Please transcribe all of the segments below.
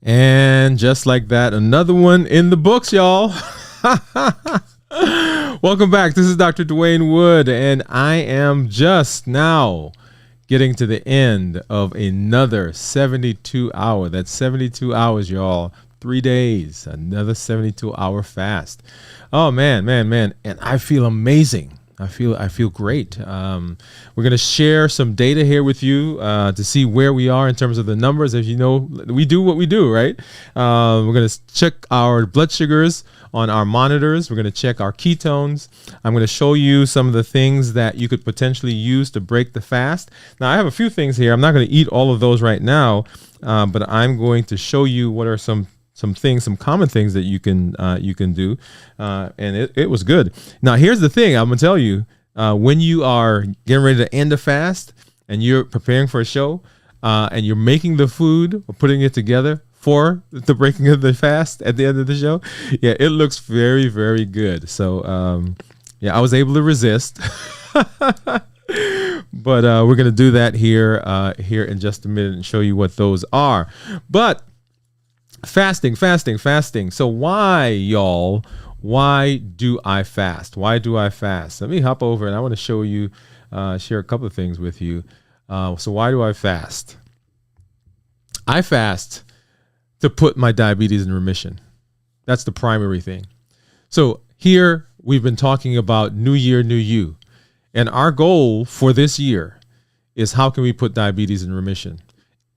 And just like that, another one in the books, y'all. Welcome back. This is Dr. Dwayne Wood, and I am just now getting to the end of another 72 hour. That's 72 hours, y'all. 3 days, another 72-hour fast. Oh, man. And I feel amazing. I feel great. We're going to share some data here with you to see where we are in terms of the numbers. As you know, we do what we do, right? We're going to check our blood sugars on our monitors. We're going to check our ketones. I'm going to show you some of the things that you could potentially use to break the fast. Now, I have a few things here. I'm not going to eat all of those right now, but I'm going to show you what are some common things that you can do, and it was good. Now, here's the thing I'm gonna tell you: when you are getting ready to end a fast and you're preparing for a show, and you're making the food or putting it together for the breaking of the fast at the end of the show, yeah, it looks very, very good. So, I was able to resist. But we're gonna do that here in just a minute and show you what those are. But fasting. So why, y'all? Why do I fast? Let me hop over and I want to show you, share a couple of things with you. So why do I fast? I fast to put my diabetes in remission. That's the primary thing. So here we've been talking about New Year, New You. And our goal for this year is how can we put diabetes in remission?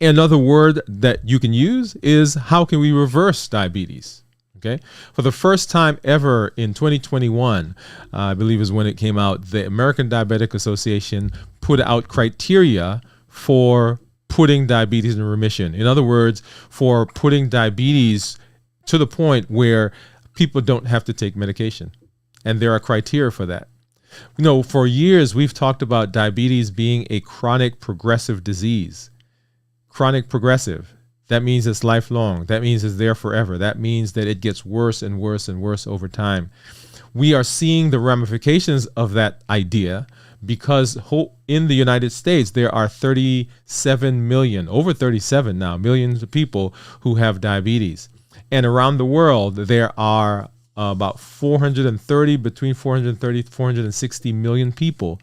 Another word that you can use is how can we reverse diabetes? Okay. For the first time ever in 2021, I believe is when it came out, the American Diabetic Association put out criteria for putting diabetes in remission. In other words, for putting diabetes to the point where people don't have to take medication. And there are criteria for that. You know, for years, we've talked about diabetes being a chronic progressive disease. Chronic progressive. That means it's lifelong. That means it's there forever. That means that it gets worse and worse and worse over time. We are seeing the ramifications of that idea because in the United States, there are 37 million, over 37 now, millions of people who have diabetes. And around the world, there are about 430, between 430 to 460 million people.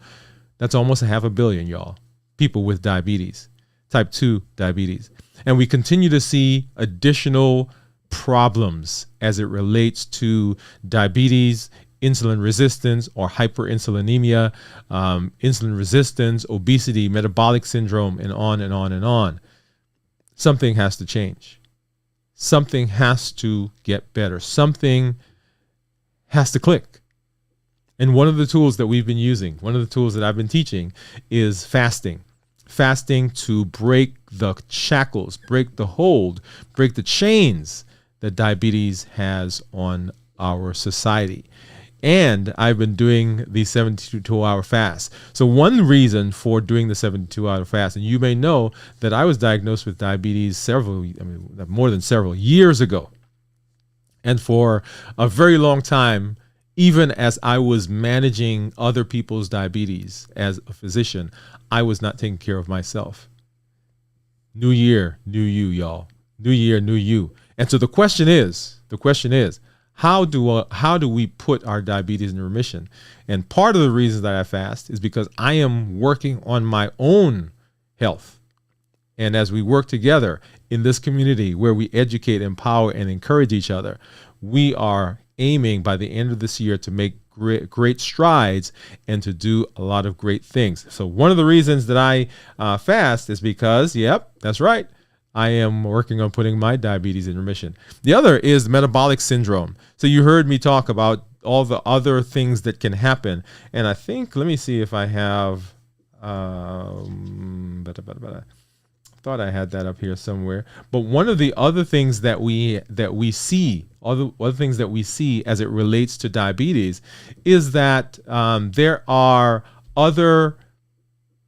That's almost 500 million, y'all, people with diabetes. Type 2 diabetes. And we continue to see additional problems as it relates to diabetes, insulin resistance or hyperinsulinemia, insulin resistance, obesity, metabolic syndrome, and on and on and on. Something has to change. Something has to get better. Something has to click. And one of the tools that we've been using, one of the tools that I've been teaching is fasting. Fasting to break the shackles, break the hold, break the chains that diabetes has on our society. And I've been doing the 72-hour fast. So one reason for doing the 72-hour fast, and you may know that I was diagnosed with diabetes more than several years ago. And for a very long time, even as I was managing other people's diabetes as a physician, I was not taking care of myself. New year, new you, y'all. New year, new you. And so the question is, how do we put our diabetes in remission? And part of the reason that I fast is because I am working on my own health. And as we work together in this community where we educate, empower, and encourage each other, we are aiming by the end of this year to make great strides and to do a lot of great things. So one of the reasons that I fast is because, yep, that's right, I am working on putting my diabetes in remission. The other is metabolic syndrome. So you heard me talk about all the other things that can happen. And I think, let me see if I have, thought I had that up here somewhere. But one of the other things that we see, other things that we see as it relates to diabetes is that there are other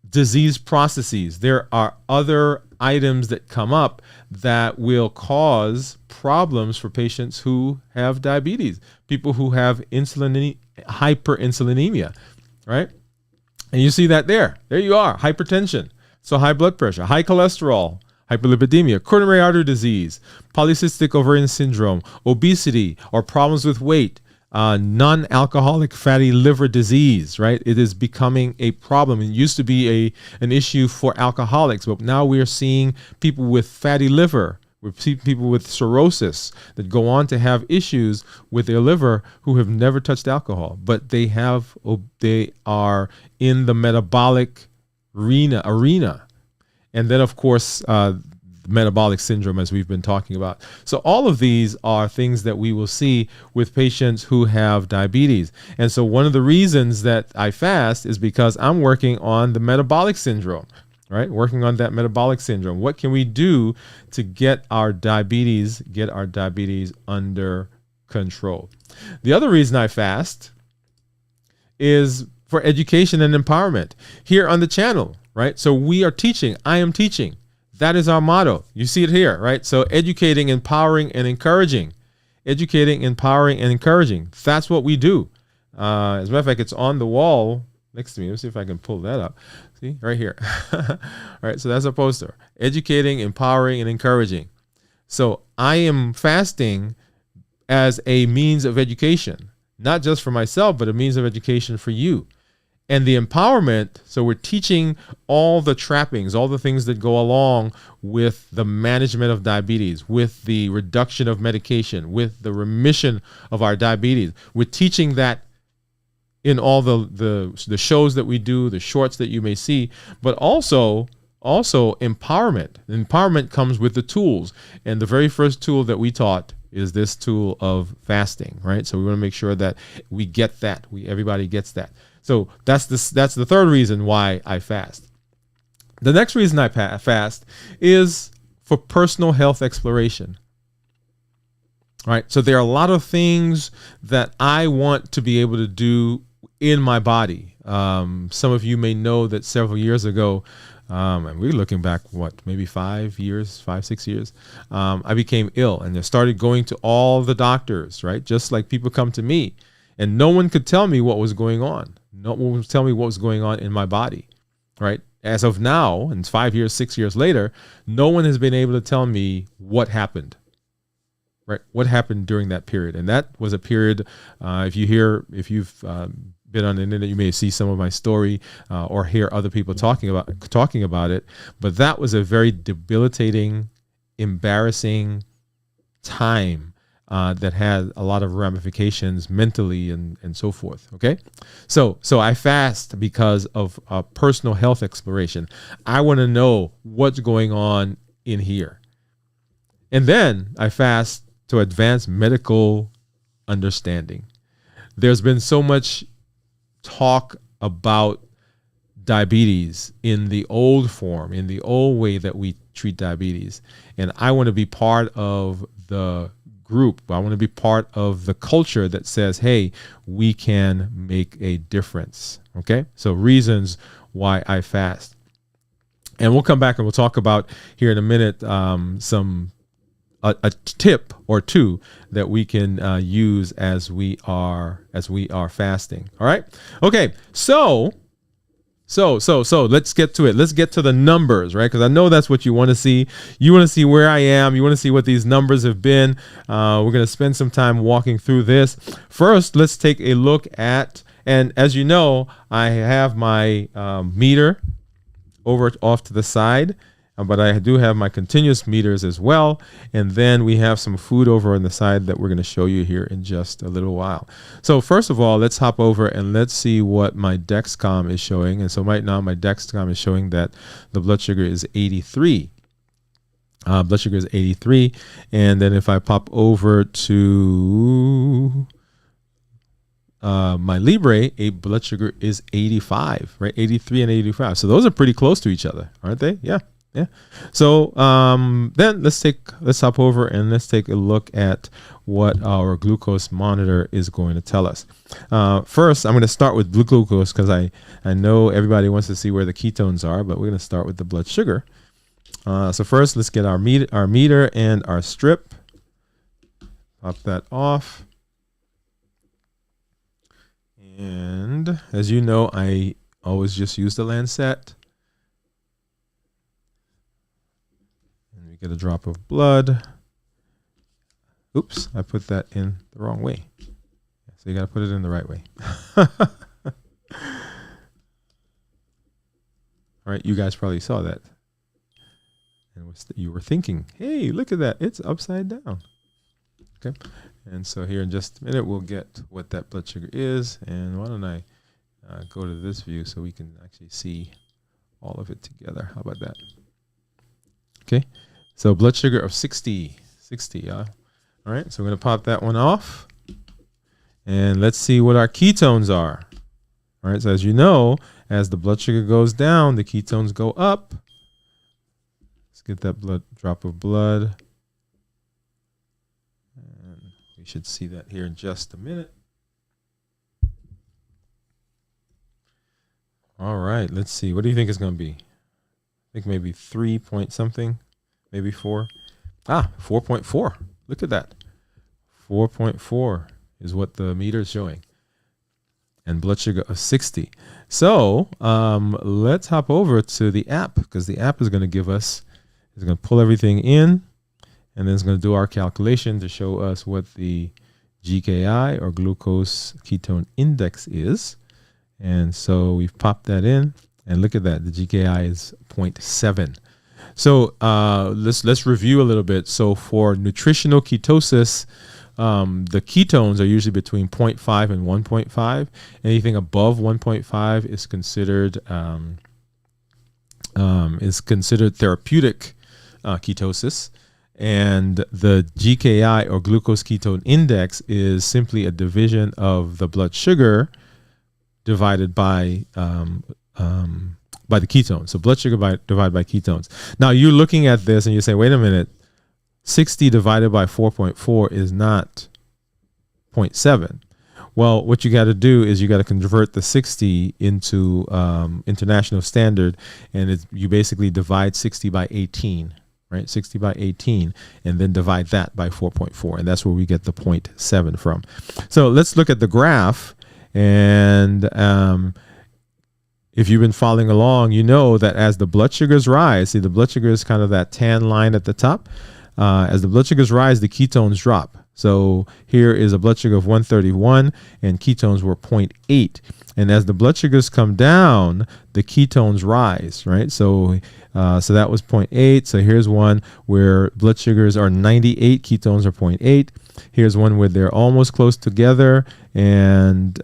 disease processes. There are other items that come up that will cause problems for patients who have diabetes, people who have hyperinsulinemia, right? And you see that there you are, hypertension. So high blood pressure, high cholesterol, hyperlipidemia, coronary artery disease, polycystic ovarian syndrome, obesity, or problems with weight, non-alcoholic fatty liver disease, right? It is becoming a problem. It used to be an issue for alcoholics, but now we are seeing people with fatty liver, we see people with cirrhosis that go on to have issues with their liver who have never touched alcohol, but they are in the metabolic arena. And then, of course, metabolic syndrome, as we've been talking about. So all of these are things that we will see with patients who have diabetes. And so one of the reasons that I fast is because I'm working on the metabolic syndrome, right? Working on that metabolic syndrome. What can we do to get our diabetes under control? The other reason I fast is for education and empowerment here on the channel, right? So we are teaching. I am teaching. That is our motto. You see it here, right? So educating, empowering, and encouraging. Educating, empowering, and encouraging. That's what we do. As a matter of fact, it's on the wall next to me. Let's see if I can pull that up. See, right here. All right, so that's a poster. Educating, empowering, and encouraging. So I am fasting as a means of education, not just for myself, but a means of education for you. And the empowerment, so we're teaching all the trappings, all the things that go along with the management of diabetes, with the reduction of medication, with the remission of our diabetes. We're teaching that in all the shows that we do, the shorts that you may see, but also empowerment. Empowerment comes with the tools. And the very first tool that we taught is this tool of fasting, right? So we want to make sure that we get that. Everybody gets that. So that's the third reason why I fast. The next reason I fast is for personal health exploration. Right? So there are a lot of things that I want to be able to do in my body. Some of you may know that several years ago, and we're looking back, maybe 6 years, I became ill and I started going to all the doctors, right? Just like people come to me, and no one could tell me what was going on. No one would tell me what was going on in my body, right? As of now, and 5 years, 6 years later, no one has been able to tell me what happened, right? What happened during that period. And that was a period, if you've been on the internet, you may see some of my story or hear other people talking about it. But that was a very debilitating, embarrassing time that had a lot of ramifications mentally and so forth. Okay, so I fast because of personal health exploration. I want to know what's going on in here, and then I fast to advance medical understanding. There's been so much talk about diabetes in the old form, in the old way that we treat diabetes, and I want to be part of the group. I want to be part of the culture that says, hey, we can make a difference. Okay, so reasons why I fast. And we'll come back and we'll talk about here in a minute a tip or two that we can use as we are fasting. All right. Okay. So let's get to it. Let's get to the numbers, right? Because I know that's what you want to see. You want to see where I am. You want to see what these numbers have been. We're going to spend some time walking through this. First, let's take a look at, and as you know, I have my meter off to the side, but I do have my continuous meters as well. And then we have some food over on the side that we're going to show you here in just a little while. So first of all, let's hop over and let's see what my Dexcom is showing. And so right now my Dexcom is showing that the blood sugar is 83. Blood sugar is 83. And then if I pop over to my Libre, blood sugar is 85, right? 83 and 85. So those are pretty close to each other, aren't they? Yeah. Yeah. So then let's hop over and let's take a look at what our glucose monitor is going to tell us. First, I'm going to start with glucose because I know everybody wants to see where the ketones are, but we're going to start with the blood sugar. So first, let's get our meter and our strip. Pop that off. And as you know, I always just use the Lancet. get a drop of blood. Oops, I put that in the wrong way. So you got to put it in the right way. All right, you guys probably saw that. And you were thinking, hey, look at that. It's upside down. Okay. And so here in just a minute, we'll get what that blood sugar is. And why don't I go to this view so we can actually see all of it together. How about that? Okay. So blood sugar of 60. All right. So we're going to pop that one off. And let's see what our ketones are. All right. So as you know, as the blood sugar goes down, the ketones go up. Get that drop of blood. And we should see that here in just a minute. All right, let's see. What do you think it's going to be? I think maybe 3 point something, maybe 4. 4.4. Look at that. 4.4 is what the meter is showing. And blood sugar of 60. So let's hop over to the app, because the app is going to give us, it's going to pull everything in, and then it's going to do our calculation to show us what the GKI, or glucose ketone index, is. And so we've popped that in, and look at that. The GKI is 0.7. So let's review a little bit. So for nutritional ketosis, the ketones are usually between 0.5 and 1.5. Anything above 1.5 is considered therapeutic ketosis, and the GKI, or glucose ketone index, is simply a division of the blood sugar divided by the ketones. So blood sugar divided by ketones. Now you're looking at this and you say, wait a minute, 60 divided by 4.4 is not 0.7. Well, what you got to do is you got to convert the 60 into international standard, and you basically divide 60 by 18, right? 60 by 18, and then divide that by 4.4, and that's where we get the 0.7 from. So let's look at the graph, and if you've been following along, you know that as the blood sugars rise, see, the blood sugar is kind of that tan line at the top. As the blood sugars rise, the ketones drop. So here is a blood sugar of 131, and ketones were 0.8. And as the blood sugars come down, the ketones rise, right? So that was 0.8. So here's one where blood sugars are 98, ketones are 0.8. Here's one where they're almost close together. And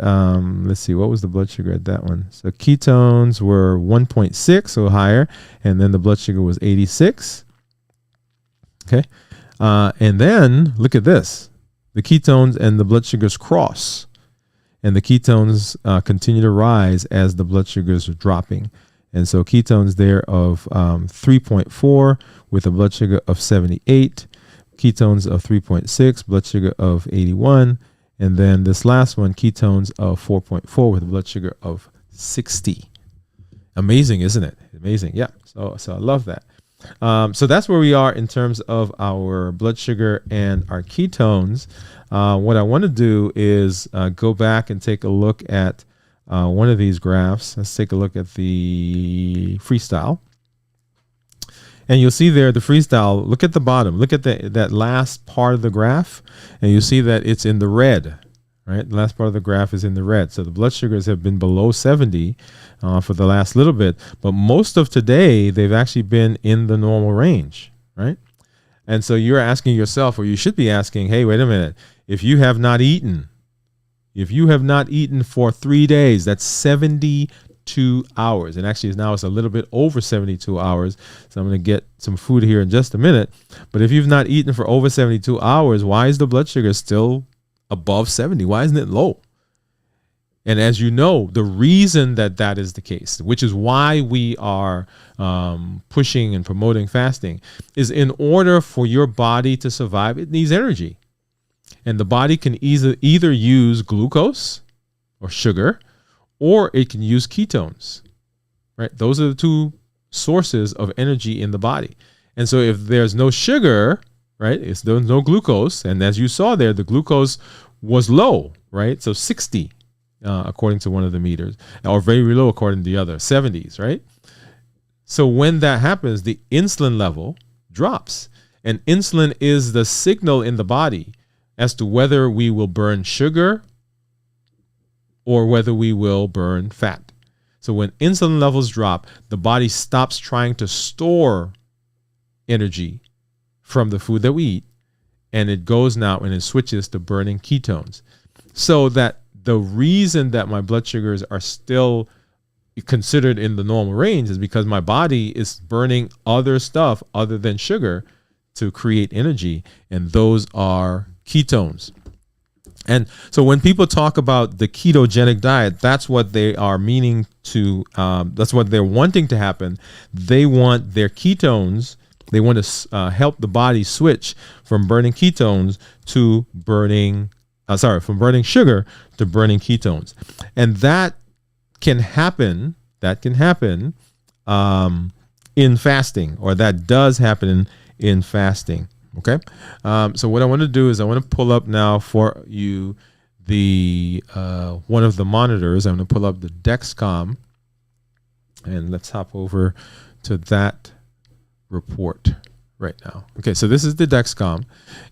let's see, what was the blood sugar at that one? So ketones were 1.6, so higher. And then the blood sugar was 86. Okay. And then look at this. The ketones and the blood sugars cross. And the ketones continue to rise as the blood sugars are dropping. And so ketones there of 3.4 with a blood sugar of 78. Ketones of 3.6, blood sugar of 81. And then this last one, ketones of 4.4 with a blood sugar of 60. Amazing, isn't it? Amazing. Yeah. So I love that. So that's where we are in terms of our blood sugar and our ketones. What I want to do is go back and take a look at one of these graphs. Let's take a look at the freestyle. And you'll see there the freestyle, look at the bottom, look at that last part of the graph, and you see that it's in the red, right? The last part of the graph is in the red. So the blood sugars have been below 70 for the last little bit, but most of today, they've actually been in the normal range, right? And so you're asking yourself, or you should be asking, hey, wait a minute, if you have not eaten for 3 days, that's 72 hours. And actually now it's a little bit over 72 hours. So I'm going to get some food here in just a minute. But if you've not eaten for over 72 hours, why is the blood sugar still above 70? Why isn't it low? And as you know, the reason that is the case, which is why we are pushing and promoting fasting, is in order for your body to survive, it needs energy. And the body can either use glucose or sugar, or it can use ketones, right? Those are the two sources of energy in the body. And so if there's no sugar, right, there's no glucose, and as you saw there, the glucose was low, right? So 60, according to one of the meters, or very low according to the other, 70s, right? So when that happens, the insulin level, drops. And insulin is the signal in the body as to whether we will burn sugar or whether we will burn fat. So when insulin levels drop, the body stops trying to store energy from the food that we eat, and it goes now and it switches to burning ketones. So that the reason that my blood sugars are still considered in the normal range is because my body is burning other stuff other than sugar to create energy, and those are ketones. And so when people talk about the ketogenic diet, that's what they are meaning to, that's what they're wanting to happen. They want their ketones, they want to help the body switch from burning ketones to burning, from burning sugar to burning ketones. And that can happen in fasting, or that does happen in fasting. Okay. So what I want to do is I want to pull up now for you the one of the monitors. I'm going to pull up the Dexcom, and let's hop over to that report right now. Okay, so this is the Dexcom,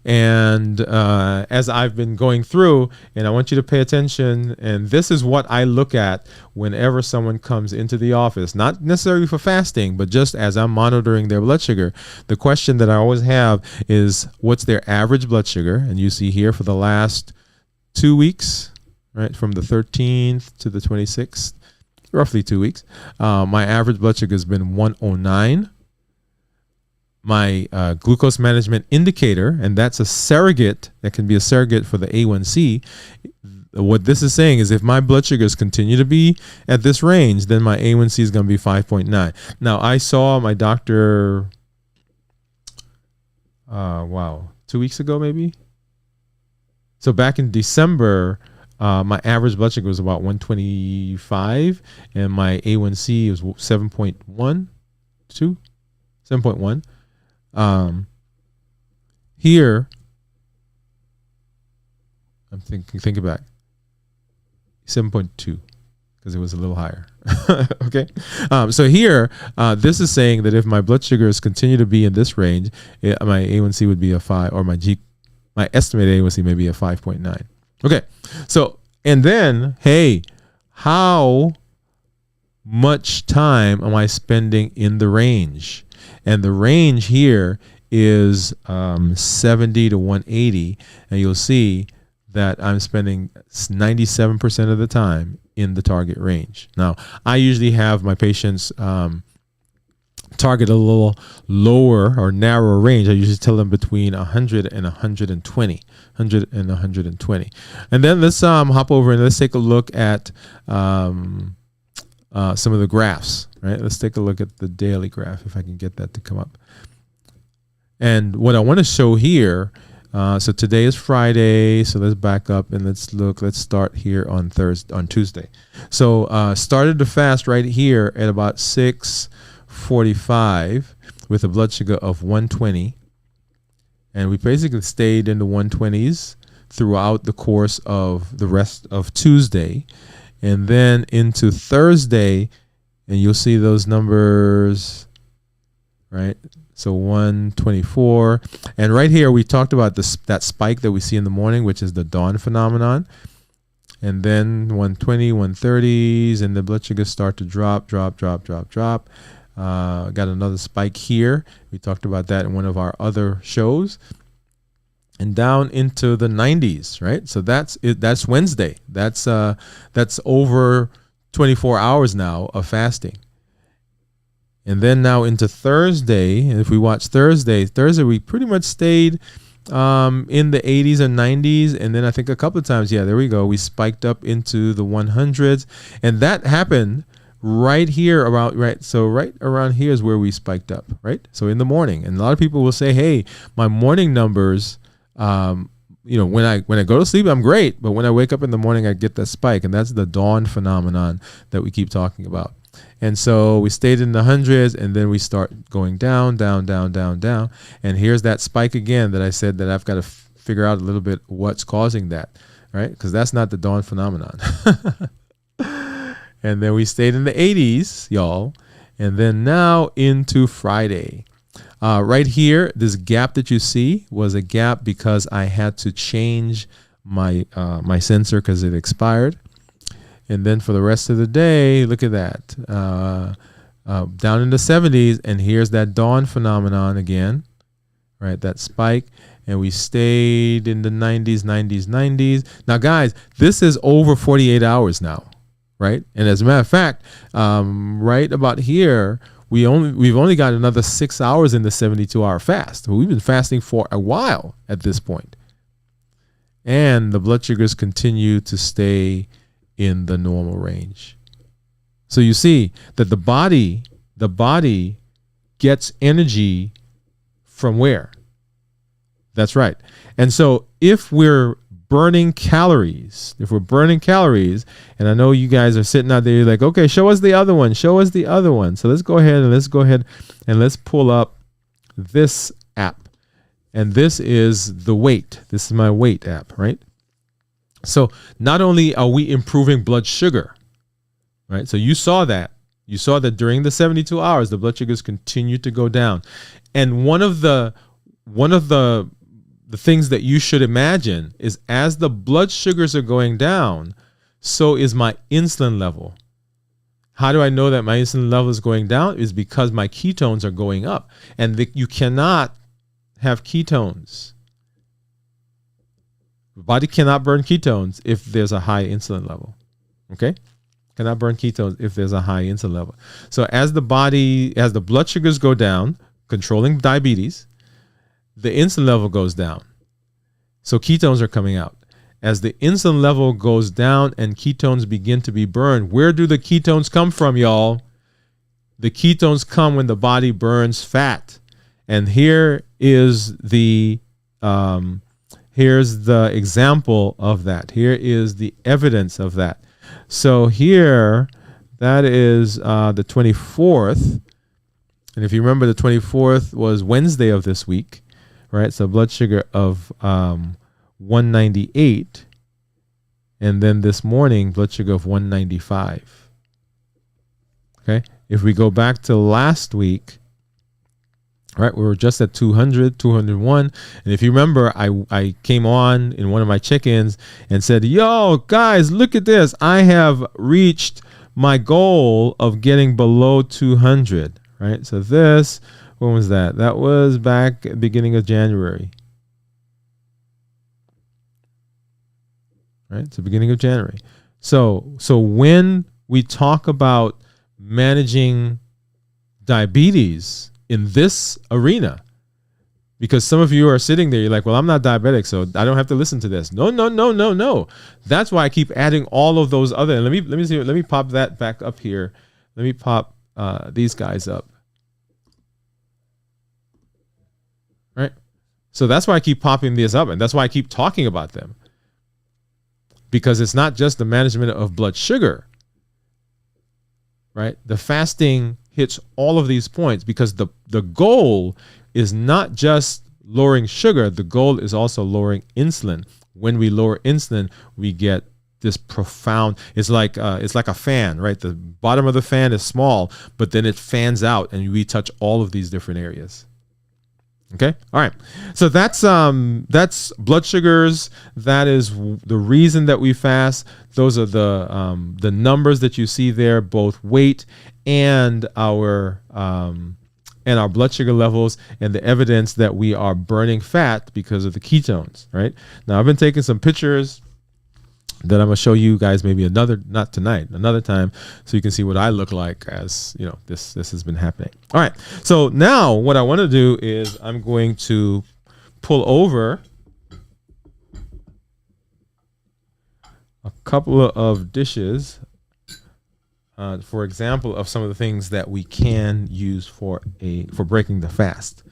and as I've been going through, and I want you to pay attention, and this is what I look at whenever someone comes into the office, not necessarily for fasting, but just as I'm monitoring their blood sugar. The question that I always have is, what's their average blood sugar? And you see here for the last 2 weeks, right, from the 13th to the 26th, roughly 2 weeks, my average blood sugar has been 109. My glucose management indicator, and that's a surrogate, that can be a surrogate for the A1C. What this is saying is if my blood sugars continue to be at this range, then my A1C is going to be 5.9. Now, I saw my doctor, 2 weeks ago maybe. So back in December, my average blood sugar was about 125, and my A1C was 7.1. Here, I'm thinking back, 7.2, because it was a little higher. Okay. So here, this is saying that if my blood sugars continue to be in this range, my A1C would be a 5, or my estimated A1C may be a 5.9. Okay. So, and then, hey, how much time am I spending in the range? And the range here is 70 to 180. And you'll see that I'm spending 97% of the time in the target range. Now, I usually have my patients target a little lower or narrower range. I usually tell them between 100 and 120. 100 and 120. And then let's hop over and let's take a look at some of the graphs. Right, let's take a look at the daily graph, if I can get that to come up. And what I want to show here, so today is Friday, so let's back up and let's start here on Tuesday. So started the fast right here at about 6:45 with a blood sugar of 120. And we basically stayed in the 120s throughout the course of the rest of Tuesday. And then into Thursday, and you'll see those numbers, right? So 124. And right here, we talked about that spike that we see in the morning, which is the dawn phenomenon. And then 120, 130s, and the blood sugars start to drop. Got another spike here. We talked about that in one of our other shows. And down into the 90s, right? So that's it. That's Wednesday. That's over 24 hours now of fasting. And then now into Thursday, and if we watch Thursday we pretty much stayed in the 80s and 90s, and then I think a couple of times, there we go, we spiked up into the 100s, and that happened right here around, right? So right around here is where we spiked up, right? So in the morning, and a lot of people will say, hey, my morning numbers, when I go to sleep, I'm great, but when I wake up in the morning, I get that spike, and that's the dawn phenomenon that we keep talking about. And so we stayed in the hundreds, and then we start going down, and here's that spike again that I said that I've got to figure out a little bit what's causing that, right? Because that's not the dawn phenomenon. And then we stayed in the 80s, y'all, and then now into Friday. Right here, this gap that you see was a gap because I had to change my my sensor because it expired. And then for the rest of the day, look at that. Down in the 70s, and here's that dawn phenomenon again, right? That spike. And we stayed in the 90s, 90s, 90s. Now, guys, this is over 48 hours now, right? And as a matter of fact, right about here, we've only got another 6 hours in the 72-hour fast. We've been fasting for a while at this point. And the blood sugars continue to stay in the normal range. So you see that the body gets energy from where? That's right. And so if we're burning calories, and I know you guys are sitting out there, you're like, okay, show us the other one. So let's go ahead and let's pull up this app. And this is the weight. This is my weight app, right? So not only are we improving blood sugar, right? So you saw that during the 72 hours, the blood sugars continue to go down. And one of the things that you should imagine is as the blood sugars are going down, so is my insulin level. How do I know that my insulin level is going down? Is because my ketones are going up. And you cannot have ketones. The body cannot burn ketones if there's a high insulin level. Okay? Cannot burn ketones if there's a high insulin level. So as the blood sugars go down, controlling diabetes, the insulin level goes down. So ketones are coming out. As the insulin level goes down and ketones begin to be burned, where do the ketones come from, y'all? The ketones come when the body burns fat. And here is the here's the example of that. Here is the evidence of that. So here, that is the 24th. And if you remember, the 24th was Wednesday of this week. Right, so blood sugar of 198, and then this morning blood sugar of 195. Okay, if we go back to last week, right, we were just at 200, 201, and if you remember, I came on in one of my check-ins and said, "Yo, guys, look at this! I have reached my goal of getting below 200." Right, so this. When was that? That was back at the beginning of January. Right? It's the beginning of January. So when we talk about managing diabetes in this arena, because some of you are sitting there, you're like, well, I'm not diabetic, so I don't have to listen to this. No. That's why I keep adding all of those other. And let me see. Let me pop that back up here. Let me pop these guys up. Right? So that's why I keep popping this up, and that's why I keep talking about them. Because it's not just the management of blood sugar, right? The fasting hits all of these points because the goal is not just lowering sugar, the goal is also lowering insulin. When we lower insulin, we get this profound, it's like a fan, right? The bottom of the fan is small, but then it fans out and we touch all of these different areas. Okay. All right. So that's blood sugars. That is the reason that we fast. Those are the numbers that you see there, both weight and our blood sugar levels, and the evidence that we are burning fat because of the ketones. Right. Now I've been taking some pictures that I'm gonna show you guys maybe not tonight, another time, so you can see what I look like as this has been happening. All right, so now what I want to do is I'm going to pull over a couple of dishes, for example, of some of the things that we can use for breaking the fast.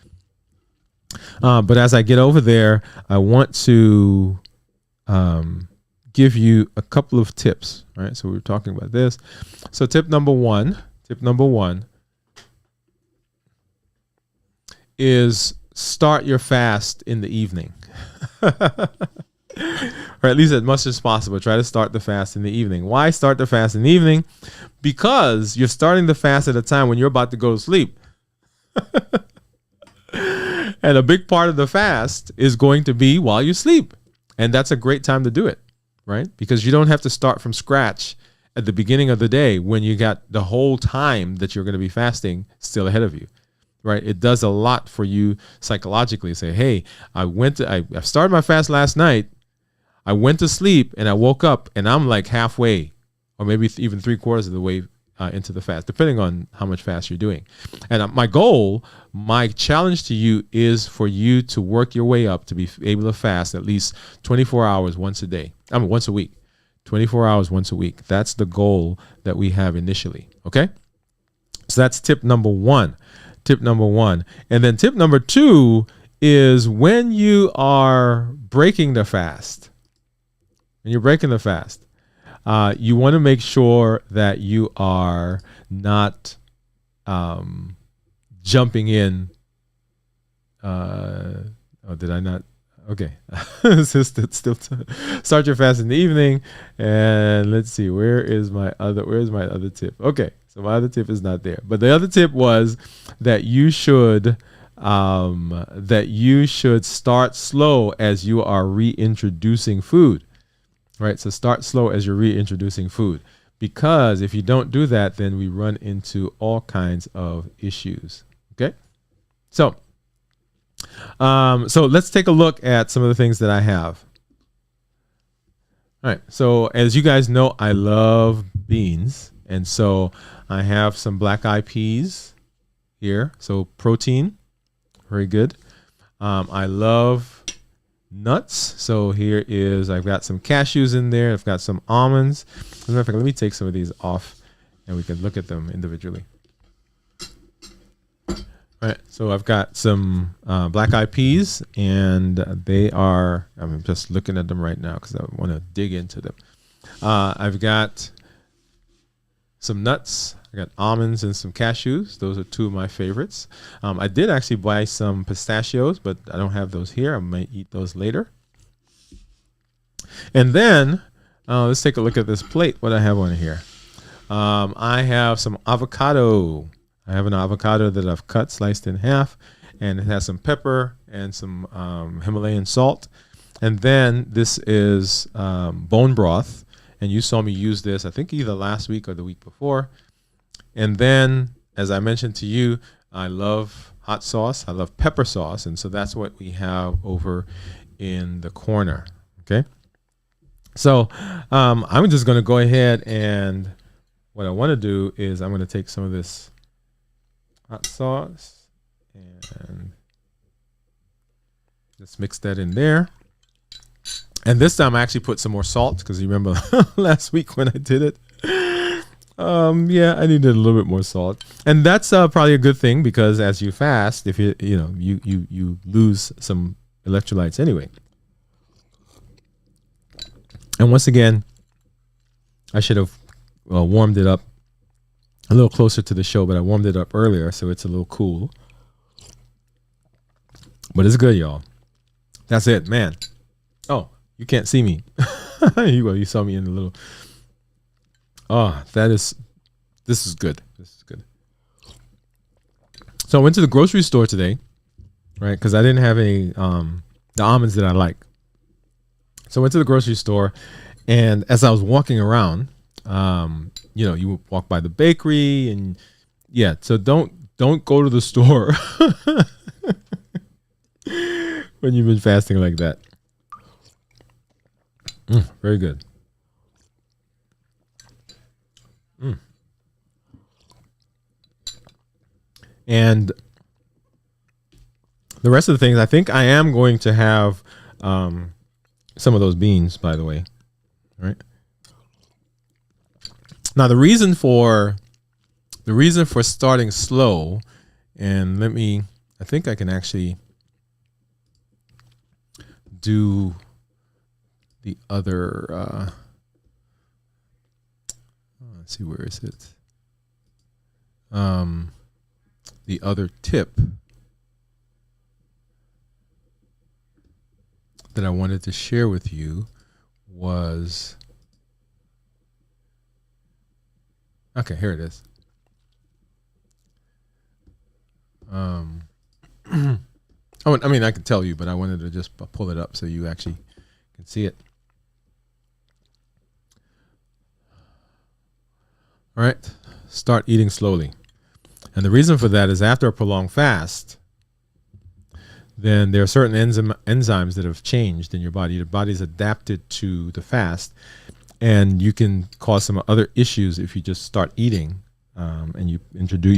But as I get over there, I want to give you a couple of tips, right? So we were talking about this. So tip number one is start your fast in the evening. Or at least as much as possible. Try to start the fast in the evening. Why start the fast in the evening? Because you're starting the fast at a time when you're about to go to sleep. And a big part of the fast is going to be while you sleep. And that's a great time to do it, right? Because you don't have to start from scratch at the beginning of the day when you got the whole time that you're going to be fasting still ahead of you, right? It does a lot for you psychologically. Say, hey, I started my fast last night. I went to sleep and I woke up and I'm like halfway or maybe even 3/4 of the way into the fast, depending on how much fast you're doing. And my challenge to you is for you to work your way up to be able to fast at least 24 hours once a week. 24 hours once a week. That's the goal that we have initially. Okay. So that's tip number one. And then tip number 2 is when you are breaking the fast, you want to make sure that you are not jumping in. Did I not? Okay. Start your fast in the evening. And let's see, where's my other tip? Okay. So my other tip is not there. But the other tip was that you should start slow as you are reintroducing food. Right. So start slow as you're reintroducing food, because if you don't do that, then we run into all kinds of issues. Okay. So let's take a look at some of the things that I have. All right. So as you guys know, I love beans. And so I have some black eyed peas here. So protein, very good. I love nuts. So I've got some cashews in there. I've got some almonds. As a matter of fact, let me take some of these off and we can look at them individually. All right. So I've got some black eyed peas, and I'm just looking at them right now because I want to dig into them. I've got some nuts. I got almonds and some cashews. Those are 2 of my favorites. I did actually buy some pistachios, but I don't have those here. I might eat those later. And then let's take a look at this plate. What I have on here. I have some avocado. I have an avocado that I've sliced in half, and it has some pepper and some Himalayan salt. And then this is bone broth. And you saw me use this, I think, either last week or the week before. And then, as I mentioned to you, I love hot sauce. I love pepper sauce. And so that's what we have over in the corner. Okay. So I'm just going to go ahead, and what I want to do is I'm going to take some of this hot sauce and just mix that in there. And this time I actually put some more salt, because you remember last week when I did it. I needed a little bit more salt. And that's probably a good thing, because as you fast, if you lose some electrolytes anyway. And once again, I should have warmed it up a little closer to the show, but I warmed it up earlier, so it's a little cool. But it's good, y'all. That's it, man. Oh, you can't see me. You saw me in the little. Oh, this is good. This is good. So I went to the grocery store today, right? Because I didn't have any the almonds that I like. So I went to the grocery store, and as I was walking around, you would walk by the bakery, and so don't go to the store when you've been fasting like that. Very good. And the rest of the things, I think I am going to have some of those beans, by the way. All right. Now the reason for starting slow, and I think I can actually do the other, let's see, where is it? The other tip that I wanted to share with you was, okay, here it is. I mean, I can tell you, but I wanted to just pull it up so you actually can see it. All right, start eating slowly. And the reason for that is after a prolonged fast, then there are certain enzymes that have changed in your body. Your body's adapted to the fast, and you can cause some other issues if you just start eating and you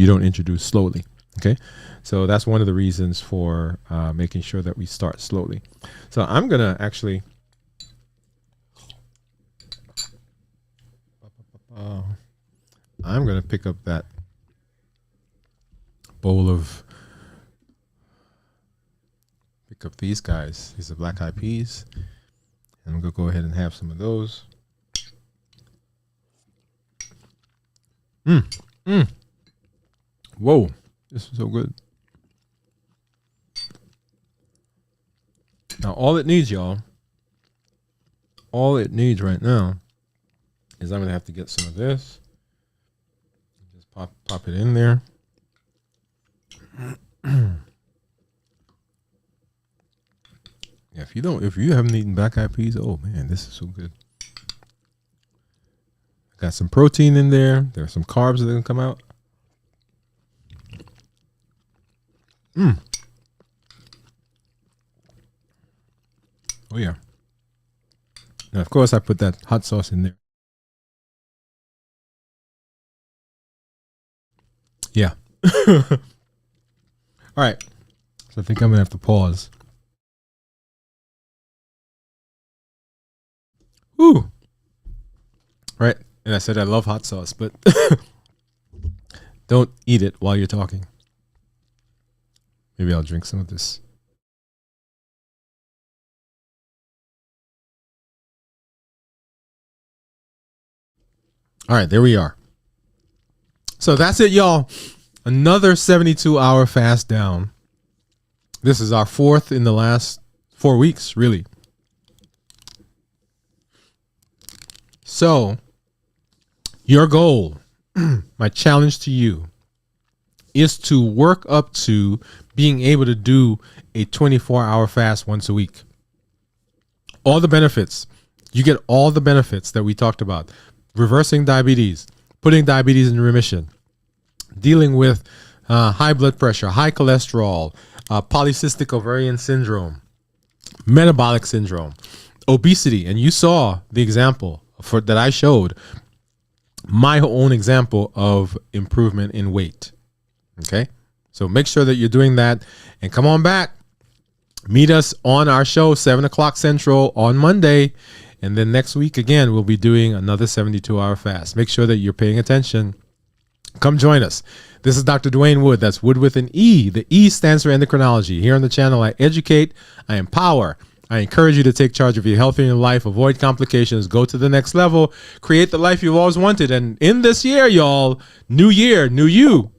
don't introduce slowly. Okay, so that's one of the reasons for making sure that we start slowly. So I'm gonna actually pick up that bowl of these guys. These are black eyed peas, and I'm gonna go ahead and have some of those. Whoa, this is so good. Now all it needs, y'all, right now is I'm gonna have to get some of this. Just pop it in there. Yeah, if you haven't eaten black eyed peas, oh man, this is so good. Got some protein in there. There's some carbs that can come out. Oh yeah. Now of course I put that hot sauce in there. Yeah. All right. So I think I'm gonna have to pause. Ooh. Right. And I said I love hot sauce, but don't eat it while you're talking. Maybe I'll drink some of this. All right, there we are. So that's it, y'all. Another 72-hour fast down. This is our fourth in the last 4 weeks, really. So your goal, my challenge to you, is to work up to being able to do a 24-hour fast once a week. All the benefits. You get all the benefits that we talked about. Reversing diabetes, putting diabetes in remission, dealing with high blood pressure, high cholesterol, polycystic ovarian syndrome, metabolic syndrome, obesity. And you saw the example that I showed, my own example of improvement in weight. Okay, so make sure that you're doing that, and come on back. Meet us on our show, 7 o'clock Central on Monday. And then next week, again, we'll be doing another 72-hour fast. Make sure that you're paying attention. Come join us. This is Dr. Dwayne Wood. That's Wood with an E. The E stands for endocrinology. Here on the channel, I educate, I empower. I encourage you to take charge of your health in your life, avoid complications, go to the next level, create the life you've always wanted. And in this year, y'all, new year, new you.